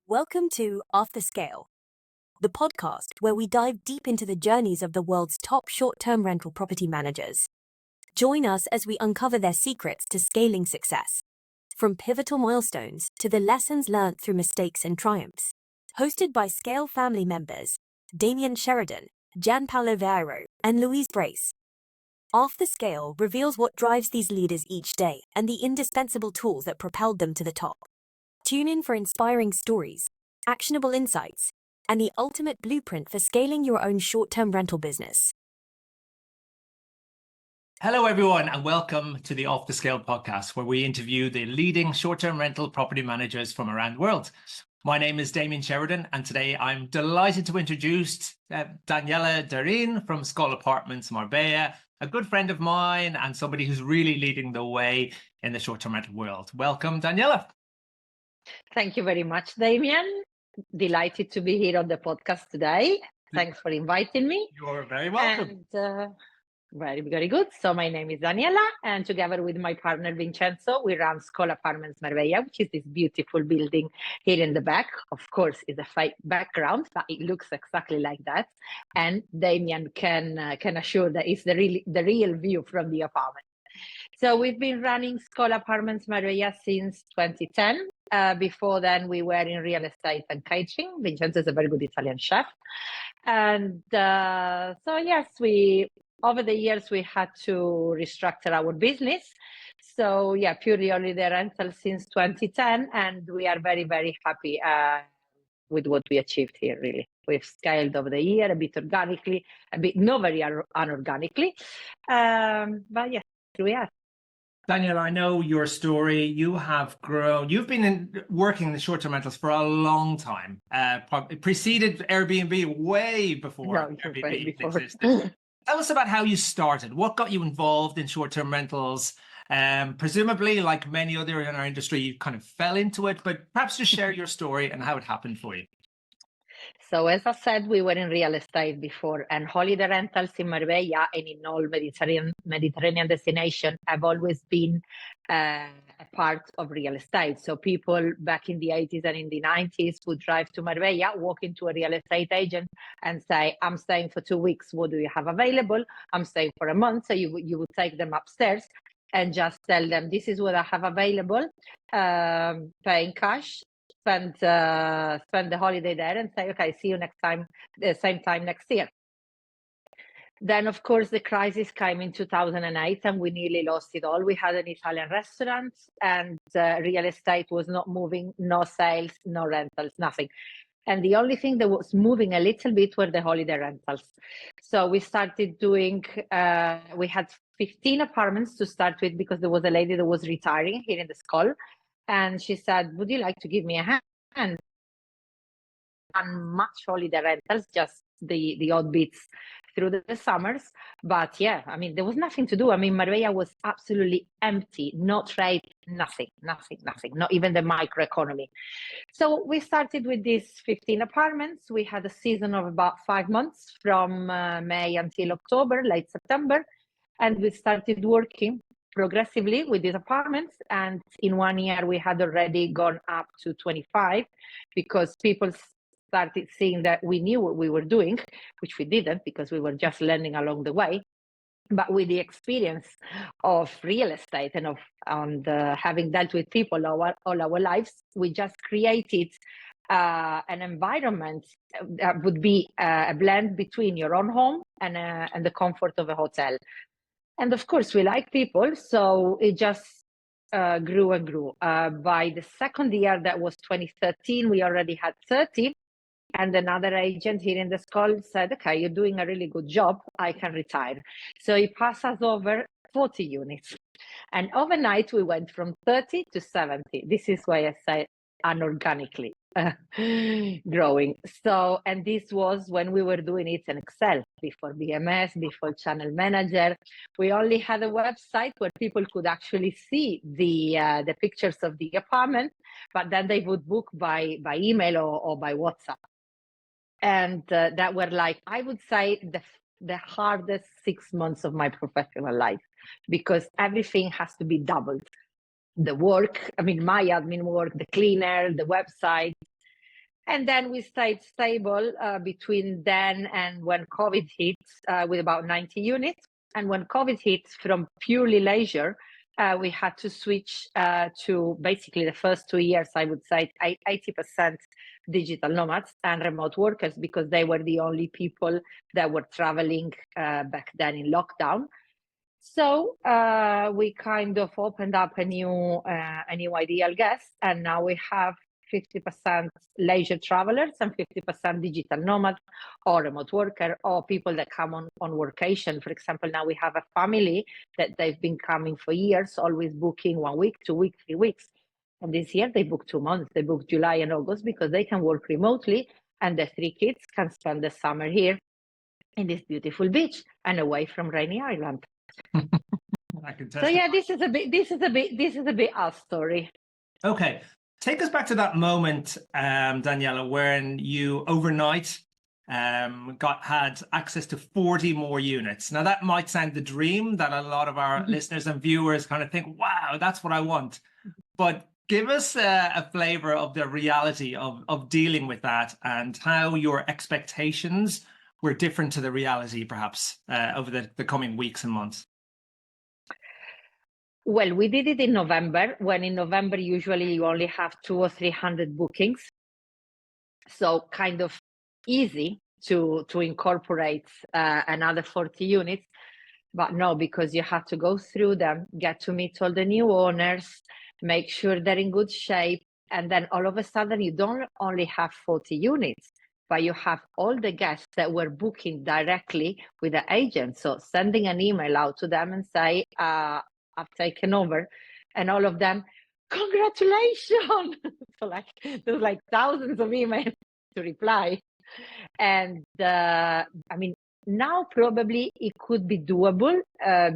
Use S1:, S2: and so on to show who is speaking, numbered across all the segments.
S1: Welcome to Off the Scale, the podcast where we dive deep into the journeys of the world's top short-term rental property managers. Join us as we uncover their secrets to scaling success, from pivotal milestones to the lessons learned through mistakes and triumphs. Hosted by Scale family members Damian Sheridan, Gianpaolo Vairo, and Louise Brace. Off the Scale reveals what drives these leaders each day and the indispensable tools that propelled them to the top. Tune in for inspiring stories, actionable insights, and the ultimate blueprint for scaling your own short-term rental business.
S2: Hello, everyone, and welcome to the Off the Scale podcast, where we interview the leading short-term rental property managers from around the world. My name is Damian Sheridan, and today I'm delighted to introduce Daniela Derin from Skol Apartments Marbella, a good friend of mine and somebody who's really leading the way in the short-term rental world. Welcome, Daniela.
S3: Thank you very much, Damian. Delighted to be here on the podcast today. Thanks for inviting me.
S2: You're very welcome.
S3: And very, very good. So my name is Daniela, and together with my partner Vincenzo, we run Skol Apartments Marbella, which is this beautiful building here in the back. Of course, it's a fake background, but it looks exactly like that. And Damian can assure that it's the real view from the apartment. So we've been running Skol Apartments Marbella since 2010. Before then, we were in real estate and catering. Vincenzo is a very good Italian chef. And so, yes, over the years, we had to restructure our business. So, yeah, purely holiday rental since 2010. And we are very, very happy with what we achieved here, really. We've scaled over the year, a bit organically, a bit not very unorganically. But, yeah, here we are.
S2: Daniel, I know your story. You have grown. You've been working in the short-term rentals for a long time. Preceded Airbnb way before Airbnb existed. Tell us about how you started. What got you involved in short-term rentals? Presumably, like many other in our industry, you kind of fell into it, but perhaps just share your story and how it happened for you.
S3: So as I said, we were in real estate before, and holiday rentals in Marbella and in all Mediterranean destination have always been a part of real estate. So people back in the 80s and in the 90s would drive to Marbella, walk into a real estate agent and say, I'm staying for 2 weeks. What do you have available? I'm staying for a month. So you would take them upstairs and just tell them, this is what I have available, paying cash. Spend the holiday there and say, okay, see you next time, the same time next year. Then, of course, the crisis came in 2008 and we nearly lost it all. We had an Italian restaurant and real estate was not moving, no sales, no rentals, nothing. And the only thing that was moving a little bit were the holiday rentals. So we started doing, we had 15 apartments to start with because there was a lady that was retiring here in the Skol. And she said, would you like to give me a hand? And much holiday rentals, just the odd bits through the summers. But yeah, I mean, there was nothing to do. I mean, Marbella was absolutely empty, no trade, nothing, not even the microeconomy. So we started with these 15 apartments. We had a season of about 5 months from May until October, late September. And we started working progressively with these apartments, and in 1 year we had already gone up to 25 because people started seeing that we knew what we were doing, which we didn't because we were just learning along the way. But with the experience of real estate and having dealt with people all our lives, we just created an environment that would be a blend between your own home and the comfort of a hotel. And of course, we like people, so it just grew and grew. By the second year, that was 2013, we already had 30. And another agent here in the Skol said, okay, you're doing a really good job. I can retire. So he passed us over 40 units. And overnight, we went from 30 to 70. This is why I say unorganically growing. So, and this was when we were doing it in Excel, before BMS, before Channel Manager. We only had a website where people could actually see the pictures of the apartment, but then they would book by email or by WhatsApp. And that were like, I would say, the hardest 6 months of my professional life, because everything has to be doubled. The work, I mean, my admin work, the cleaner, the website, And then we stayed stable between then and when COVID hits with about 90 units. And when COVID hits from purely leisure, we had to switch to basically the first 2 years, I would say 80% digital nomads and remote workers, because they were the only people that were traveling back then in lockdown. So we kind of opened up a new ideal guest, and now we have 50% leisure travelers and 50% digital nomads or remote worker or people that come on workation. For example, now we have a family that they've been coming for years, always booking 1 week, 2 weeks, 3 weeks. And this year they booked 2 months. They booked July and August because they can work remotely and the 3 kids can spend the summer here in this beautiful beach and away from rainy Ireland.
S2: I can
S3: so yeah, this is a bit our story.
S2: Okay, take us back to that moment, Daniela, when you overnight had access to 40 more units. Now that might sound the dream that a lot of our listeners and viewers kind of think, wow, that's what I want. But give us a flavor of the reality of dealing with that and how your expectations were different to the reality, perhaps, over the coming weeks and months.
S3: Well, we did it in November, when in November, usually you only have 200 or 300 bookings. So kind of easy to incorporate another 40 units. But no, because you have to go through them, get to meet all the new owners, make sure they're in good shape. And then all of a sudden, you don't only have 40 units, but you have all the guests that were booking directly with the agent. So sending an email out to them and say, I've taken over, and all of them, congratulations. So there's like thousands of emails to reply. And I mean, now probably it could be doable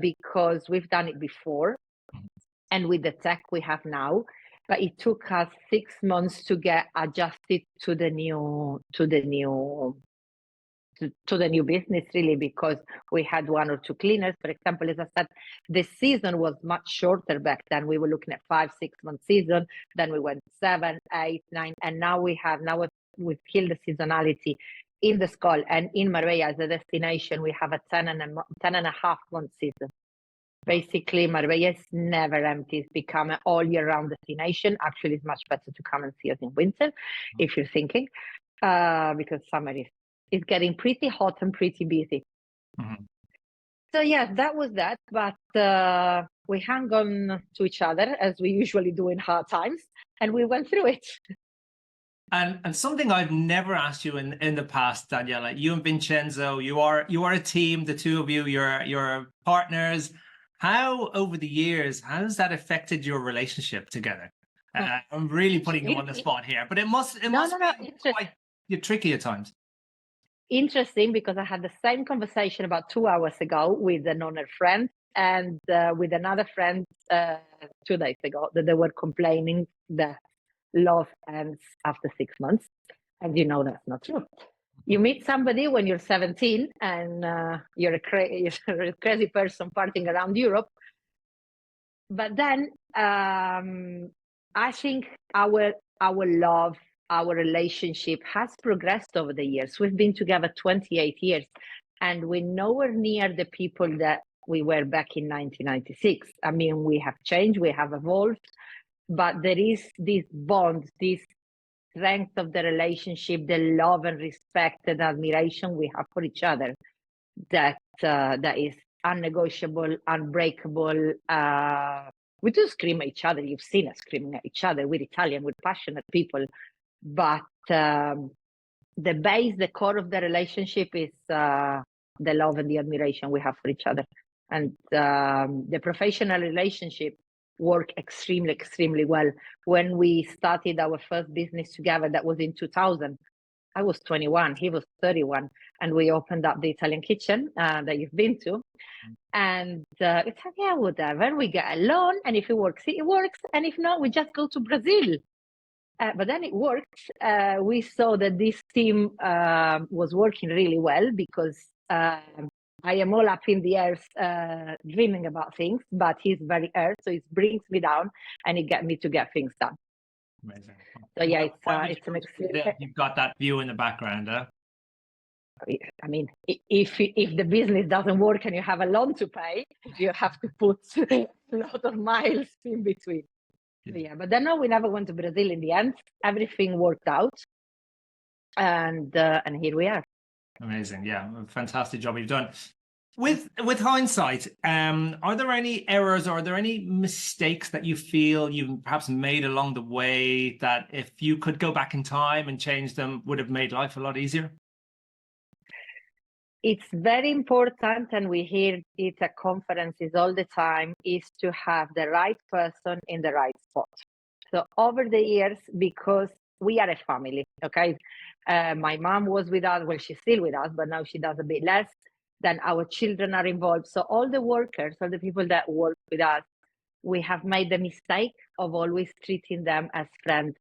S3: because we've done it before and with the tech we have now, but it took us 6 months to get adjusted to the new business, really, because we had 1 or 2 cleaners. For example, as I said, the season was much shorter back then. We were looking at 5-6 month season. Then we went 7, 8, 9, and now we've killed the seasonality in the Skol and in Marbella as a destination. We have a 10.5 month season. Basically, Marbella is never empty. It's become an all year round destination. Actually, it's much better to come and see us in winter, if you're thinking, because summer is getting pretty hot and pretty busy.
S2: Mm-hmm.
S3: So yeah, that was that. But we hung on to each other as we usually do in hard times, and we went through it.
S2: And something I've never asked you in the past, Daniela, you and Vincenzo, you are a team, the two of you, you're partners. How over the years has that affected your relationship together? I'm really putting you on the spot here, but it must be quite tricky at times.
S3: Interesting, because I had the same conversation about 2 hours ago with an owner friend and with another friend 2 days ago, that they were complaining that love ends after 6 months. And you know that's not true. You meet somebody when you're 17 and you're a crazy person partying around Europe. But then I think our love, our relationship has progressed over the years. We've been together 28 years and we're nowhere near the people that we were back in 1996. I mean, we have changed, we have evolved, but there is this bond, this strength of the relationship, the love and respect and admiration we have for each other that is unnegotiable, unbreakable. We do scream at each other. You've seen us screaming at each other. We're Italian, we're passionate people. But the base, the core of the relationship is the love and the admiration we have for each other. And the professional relationship work extremely, extremely well. When we started our first business together, that was in 2000. I was 21, he was 31, and we opened up the Italian kitchen that you've been to. And it's like, yeah, whatever, we get a loan, and if it works, and if not, we just go to Brazil. But then it worked. We saw that this team was working really well because I am all up in the air dreaming about things, but he's very earth, so it brings me down and it gets me to get things done.
S2: Amazing.
S3: So yeah,
S2: it's an you've got that view in the background, huh?
S3: I mean, if the business doesn't work and you have a loan to pay, you have to put a lot of miles in between. Yeah, but then no, we never went to Brazil in the end. Everything worked out, and here we are.
S2: Amazing, yeah, fantastic job you've done. With hindsight, are there any errors or are there any mistakes that you feel you've perhaps made along the way that if you could go back in time and change them would have made life a lot easier?
S3: It's very important, and we hear it at conferences all the time, is to have the right person in the right spot. So over the years, because we are a family, okay? My mom was with us, well, she's still with us, but now she does a bit less. Then our children are involved. So all the workers, all the people that work with us, we have made the mistake of always treating them as friends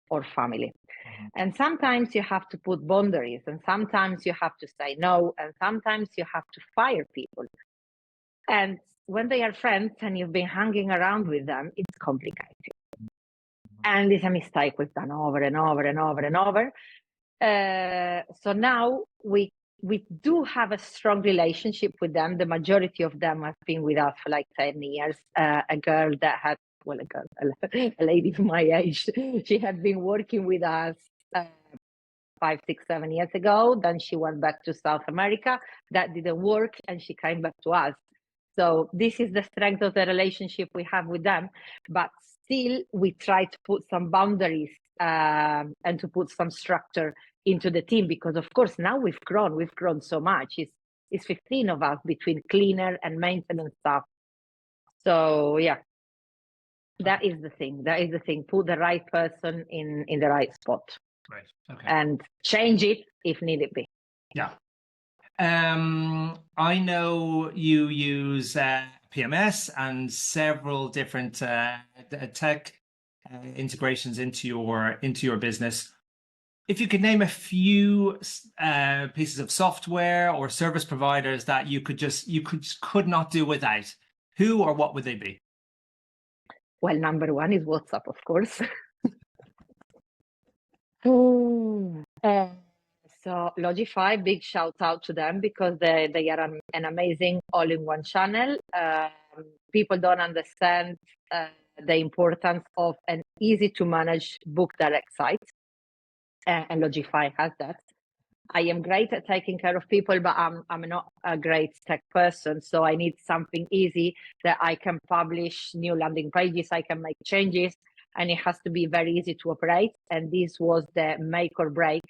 S3: or family. Mm-hmm. And sometimes you have to put boundaries, and sometimes you have to say no, and sometimes you have to fire people. And when they are friends and you've been hanging around with them, it's complicated. Mm-hmm. And it's a mistake we've done over and over and over and over. So now we do have a strong relationship with them. The majority of them have been with us for like 10 years. A girl that had, well, a lady my age, she had been working with us 5, 6, 7 years ago. Then she went back to South America. That didn't work, and she came back to us. So this is the strength of the relationship we have with them. But still, we try to put some boundaries and to put some structure into the team, because of course now we've grown so much. It's 15 of us between cleaner and maintenance staff. So yeah, that is the thing. Put the right person in the right spot.
S2: Right. Okay.
S3: And change it if needed be.
S2: Yeah. I know you use PMS and several different tech integrations into your business. If you could name a few pieces of software or service providers that you could not do without, who or what would they be?
S3: Well, number one is WhatsApp, of course. So Logify, big shout out to them, because they are an amazing all-in-one channel. People don't understand the importance of an easy to manage book direct site. And Logify has that. I am great at taking care of people, but I'm not a great tech person. So I need something easy that I can publish new landing pages, I can make changes, and it has to be very easy to operate. And this was the make or break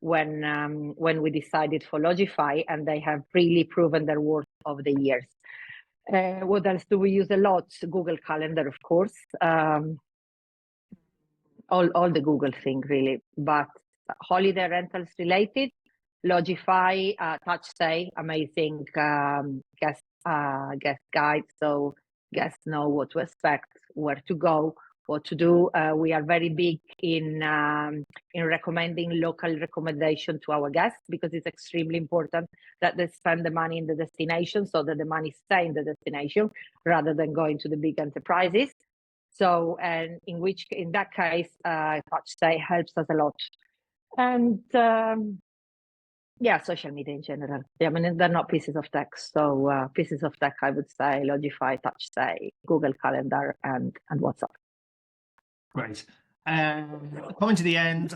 S3: when we decided for Logify, and they have really proven their worth over the years. What else do we use a lot? Google Calendar, of course. All the Google thing really, but holiday rentals related, Logify, TouchStay, amazing guest guide, so guests know what to expect, where to go, what to do. We are very big in recommending local recommendation to our guests, because it's extremely important that they spend the money in the destination, so that the money stay in the destination rather than going to the big enterprises. So, and in that case, TouchStay helps us a lot. And yeah, social media in general. Yeah, I mean, they're not pieces of tech. So pieces of tech, I would say Logify, TouchStay, Google Calendar, and WhatsApp.
S2: Great. Coming to the end,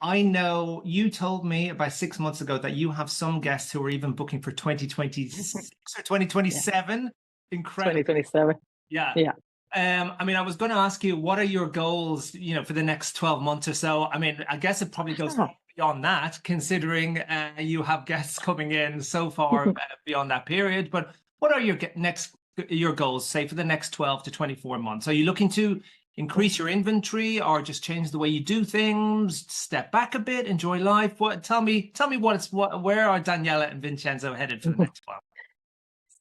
S2: I know you told me about 6 months ago that you have some guests who are even booking for 2026 or 2027. Yeah. Incredible.
S3: 2027.
S2: Yeah.
S3: Yeah.
S2: I mean, I was going to ask you, what are your goals, for the next 12 months or so? I mean, I guess it probably goes beyond that, considering you have guests coming in so far beyond that period. But what are your goals, say, for the next 12 to 24 months? Are you looking to increase your inventory, or just change the way you do things, step back a bit, enjoy life? Tell me where are Daniela and Vincenzo headed for the next while?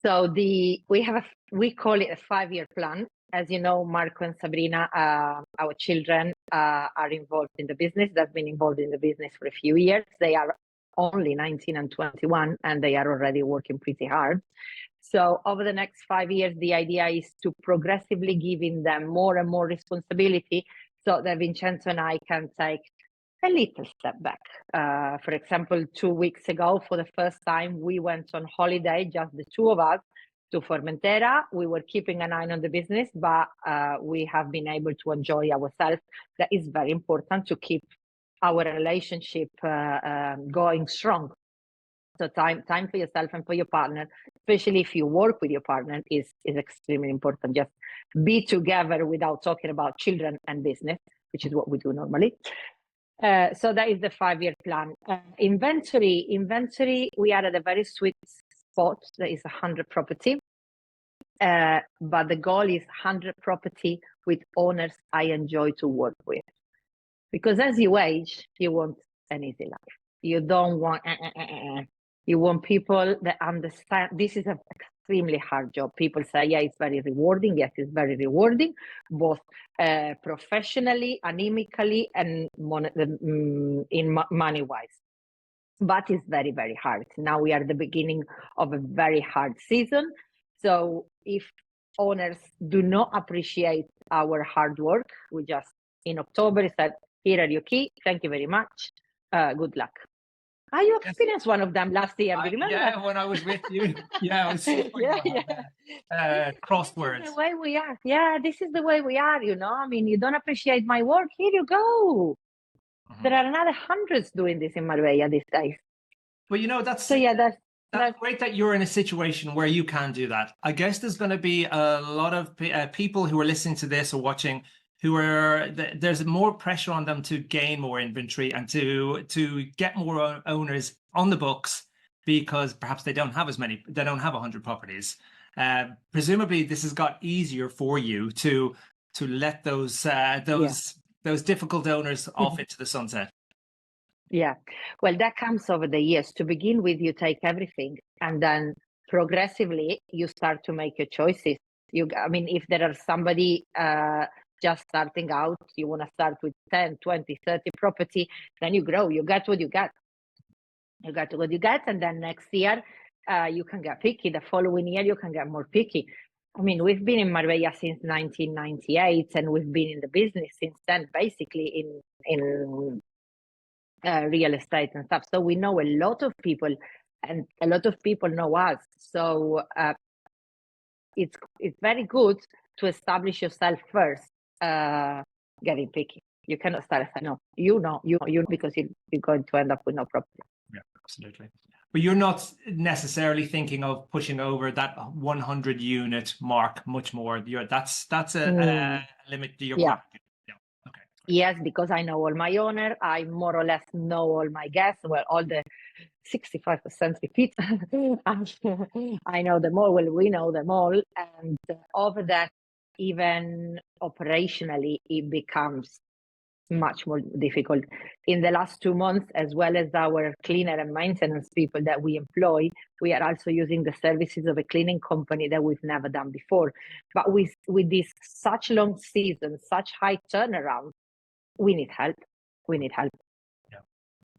S3: So we call it a 5-year plan. As you know, Marco and Sabrina, our children, are involved in the business. They've been involved in the business for a few years. They are only 19 and 21, and they are already working pretty hard. So over the next 5 years, the idea is to progressively giving them more and more responsibility, so that Vincenzo and I can take a little step back. For example, 2 weeks ago, for the first time, we went on holiday, just the two of us, to Formentera. We were keeping an eye on the business, but we have been able to enjoy ourselves. That is very important to keep our relationship going strong. So time for yourself and for your partner, especially if you work with your partner, is extremely important. Just be together without talking about children and business, which is what we do normally. So that is the 5-year plan. Inventory, we are at a very sweet spot. That is 100 property. But the goal is 100 property with owners I enjoy to work with. Because as you age, you want an easy life. You don't want, You want people that understand. This is an extremely hard job. People say, yeah, it's very rewarding. Yes, it's very rewarding, both professionally, anemically, and money-wise. But it's very, very hard. Now we are at the beginning of a very hard season. So if owners do not appreciate our hard work, we just, in October, said, here are your key. Thank you very much. Good luck. You experienced one of them last year. Do you remember?
S2: Yeah, when I was with you. Yeah, I was crosswords.
S3: This is the way we are. Yeah, this is the way we are, you know. I mean, you don't appreciate my work. Here you go. There are another hundreds doing this in Marbella these days.
S2: Well, you know, that's great that you're in a situation where you can do that. I guess there's going to be a lot of people who are listening to this or watching who are, there's more pressure on them to gain more inventory and to get more owners on the books, because perhaps they don't have 100 properties. Presumably this has got easier for you to let those difficult owners off into the sunset.
S3: Yeah, well, that comes over the years. To begin with, you take everything, and then progressively you start to make your choices. If there are somebody just starting out, you want to start with 10, 20, 30 property, then you grow, you get what you get. You got what you get, and then next year you can get picky. The following year you can get more picky. I mean, we've been in Marbella since 1998, and we've been in the business since then, basically in real estate and stuff. So we know a lot of people, and a lot of people know us. So it's very good to establish yourself first. Getting picky. You cannot start saying, no, you know, because you're going to end up with no property.
S2: Yeah, absolutely. But you're not necessarily thinking of pushing over that 100 unit mark much more. That's a limit to your property. Yeah. Okay.
S3: Yes, because I know all my owner. I more or less know all my guests. Well, all the 65% repeat. I know them all. Well, we know them all. And over that, even operationally, it becomes much more difficult. In the last 2 months, as well as our cleaner and maintenance people that we employ, we are also using the services of a cleaning company that we've never done before. But with this such long season, such high turnaround, we need help.
S2: Yeah.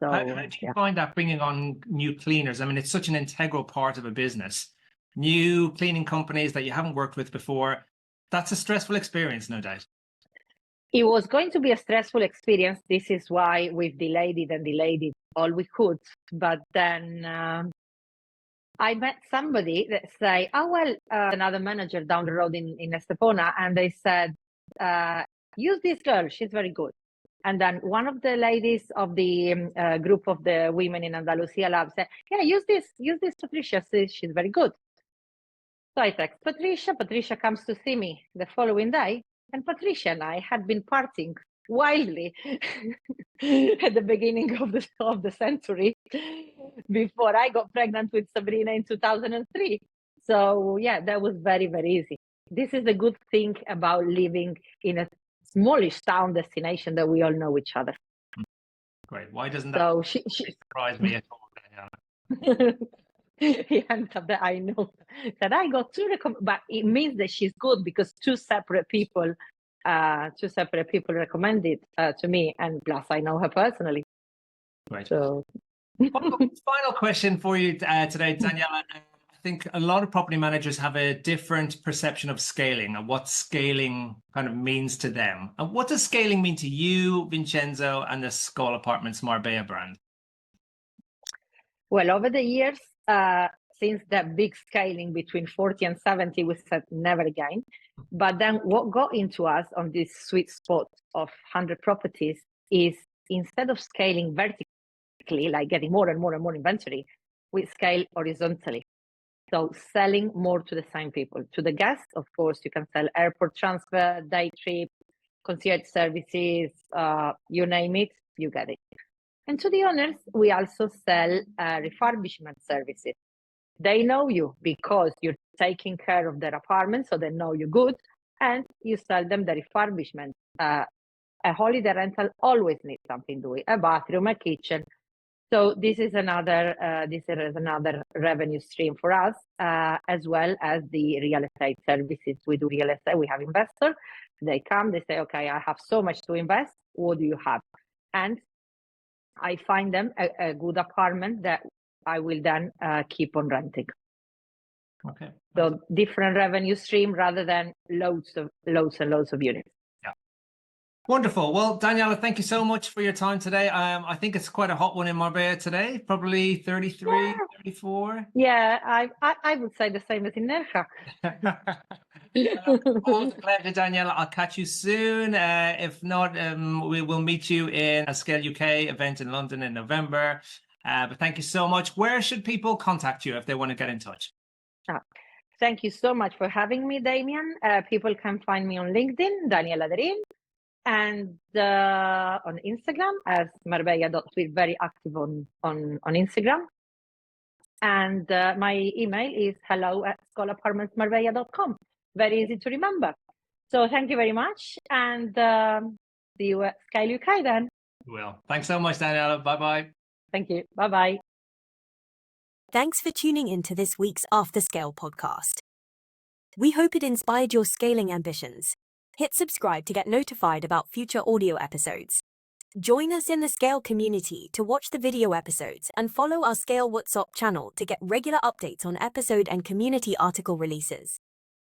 S2: So, how do you find that, bringing on new cleaners? I mean, it's such an integral part of a business. New cleaning companies that you haven't worked with before, that's a stressful experience, no doubt.
S3: It was going to be a stressful experience. This is why we've delayed it all we could. But then I met somebody that say, another manager down the road in Estepona, and they said, use this girl, she's very good. And then one of the ladies of the group of the women in Andalusia Lab said, yeah, use this Patricia, she's very good. So I text Patricia. Patricia comes to see me the following day, and Patricia and I had been partying wildly at the beginning of the century before I got pregnant with Sabrina in 2003. So yeah, that was very, very easy. This is the good thing about living in a smallish town destination, that we all know each other.
S2: Great. Why doesn't that surprise me at all?
S3: I know that I got but it means that she's good because two separate people recommended to me, and plus I know her personally.
S2: Right.
S3: So,
S2: final question for you today, Daniela. think a lot of property managers have a different perception of scaling and what scaling kind of means to them. And what does scaling mean to you, Vincenzo, and the Skol Apartments Marbella brand?
S3: Well, over the years, since that big scaling between 40 and 70, we said never again. But then what got into us on this sweet spot of 100 properties is instead of scaling vertically, like getting more and more and more inventory, we scale horizontally. So selling more to the same people. To the guests, of course, you can sell airport transfer, day trip, concierge services, you name it, you get it. And to the owners, we also sell refurbishment services. They know you because you're taking care of their apartment, so they know you good, and you sell them the refurbishment. A holiday rental always needs something doing, a bathroom, a kitchen. So this is another revenue stream for us, as well as the real estate services. We do real estate. We have investors. They come. They say, "Okay, I have so much to invest. What do you have?" And I find them a good apartment that I will then keep on renting.
S2: Okay.
S3: So different revenue stream rather than loads and loads of units.
S2: Yeah. Wonderful. Well, Daniela, thank you so much for your time today. I think it's quite a hot one in Marbella today, probably 33, 34.
S3: Yeah, I would say the same as in Nerja.
S2: Always a pleasure, Daniela. I'll catch you soon. If not, we will meet you in a Scale UK event in London in November. But thank you so much. Where should people contact you if they want to get in touch?
S3: Thank you so much for having me, Damian. People can find me on LinkedIn, Daniela Derin, and on Instagram as marbella.tweet, very active on Instagram. And my email is hello@skolapartmentsmarbella.com. Very easy to remember. So thank you very much, and see you at Scale UK then.
S2: Well, thanks so much, Daniela. Bye-bye.
S3: Thank you. Bye-bye.
S1: Thanks for tuning in to this week's After Scale podcast. We hope it inspired your scaling ambitions. Hit subscribe to get notified about future audio episodes. Join us in the Scale community to watch the video episodes and follow our Scale WhatsApp channel to get regular updates on episode and community article releases.